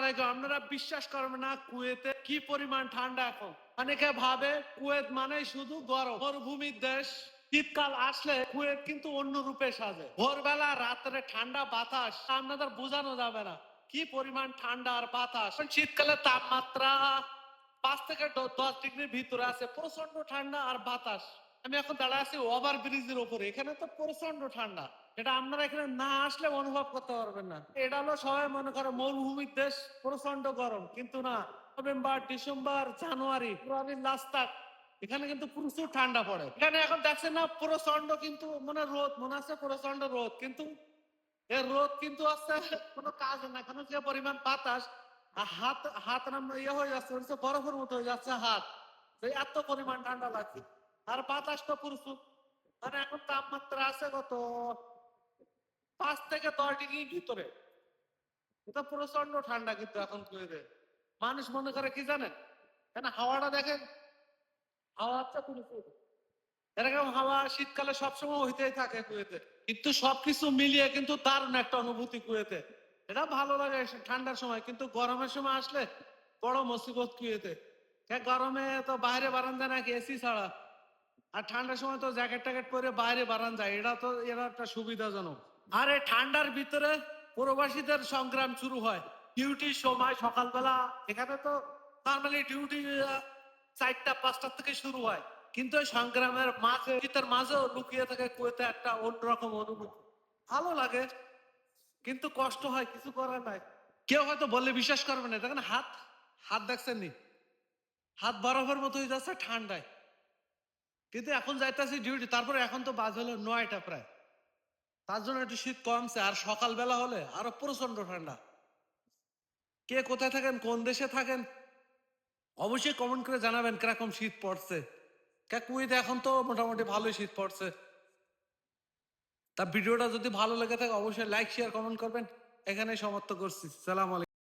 আলাইকুম। আপনারা বিশ্বাস করবেন না কুয়েতে কি পরিমাণ ঠান্ডা এখন। অনেকে ভাবে কুয়েত মানে শুধু গরম, মরুভূমির দেশ। শীতকাল আসলে কুয়েত কিন্তু অন্য রূপে সাজে। ভোরবেলা রাত্রে ঠান্ডা বাতাস আপনাদের বোঝানো যাবে না কি পরিমাণ ঠান্ডা আর বাতাস। শীতকালে তাপমাত্রা 5 থেকে 10 ডিগ্রির ভিতরে আছে, প্রচন্ড ঠান্ডা আর বাতাস। আমি এখন দাঁড়ায় আছি ওভার ব্রিজের উপরে, এখানে তো প্রচন্ড ঠান্ডা, এটা আপনারা এখানে না আসলে অনুভব করতে পারবেন না। এটা হলো সবাই মনে করে মরুভূমির দেশ, প্রচন্ড গরম, কিন্তু না। নভেম্বর, ডিসেম্বর, জানুয়ারি, ফেব্রুয়ারির লাস্ট তক এখানে কিন্তু প্রচুর ঠান্ডা পড়ে। এখানে এখন দেখছেন না প্রচন্ড, কিন্তু মনে রোদ মনে আছে প্রচন্ড রোদ, কিন্তু এর রোদ কিন্তু আছে কোনো কাজ না, কারণ যে পরিমাণ বাতাস হাত হাত ইয়ে হয়ে যাচ্ছে, বরফের মতো হয়ে যাচ্ছে হাত, এত পরিমাণ ঠান্ডা লাগছে। আর বাতাস তো প্রচুর, মানে এখন তাপমাত্রা আছে কত 5 থেকে 10 ডিগ্রির ভিতরে। এটা প্রচন্ড ঠান্ডা কিন্তু এখন কুয়েতে। মানুষ মনে করে কি জানেন, কেন হাওয়াটা দেখেন, হাওয়া হচ্ছে প্রচুর, এরকম হাওয়া শীতকালে সবসময় হইতেই থাকে কুয়েতে। কিন্তু সবকিছু মিলিয়ে কিন্তু দারুণ একটা অনুভূতি কুয়েতে। এটা ভালো লাগে ঠান্ডার সময়, কিন্তু গরমের সময় আসলে বড় মুসিবত কুয়েতে। গরমে তো বাইরে বারান যায় নাকি এসি ছাড়া, আর ঠান্ডার সময় তো জ্যাকেট ট্যাকেট পরে বাইরে বারান যায়, এটা তো এরা একটা সুবিধাজনক। আর এই ঠান্ডার ভিতরে প্রবাসীদের সংগ্রাম শুরু হয় ডিউটির সময় সকালবেলা। এখানে তো নর্মালি ডিউটি 4টা 5টা থেকে শুরু হয়, কিন্তু এই সংগ্রামের মাঝে শীতের মাঝেও লুকিয়ে থাকে কুয়েতে একটা অন্যরকম অনুভূতি। ভালো লাগে, কিন্তু কষ্ট হয়, কিছু করার নাই। কেউ হয়তো বললে বিশ্বাস করবে না, দেখেন হাত হাত দেখছেন নি, হাত বরফের মতো হয়ে যাচ্ছে ঠান্ডায়। কিন্তু এখন যাইতেছি ডিউটি, তারপরে এখন তো বাজ হলো 9টা প্রায়, তার জন্য একটু শীত কমছে। আর সকালবেলা হলে আরো প্রচন্ড ঠান্ডা। কে কোথায় থাকেন, কোন দেশে থাকেন, অবশ্যই কমেন্ট করে জানাবেন কিরকম শীত পড়ছে। কুয়েতে এখন তো মোটামুটি ভালোই শীত পড়ছে। তা ভিডিওটা যদি ভালো লেগে থাকে অবশ্যই লাইক শেয়ার কমেন্ট করবেন। এখানে সমাপ্ত করছি। সালাম আলাইকুম।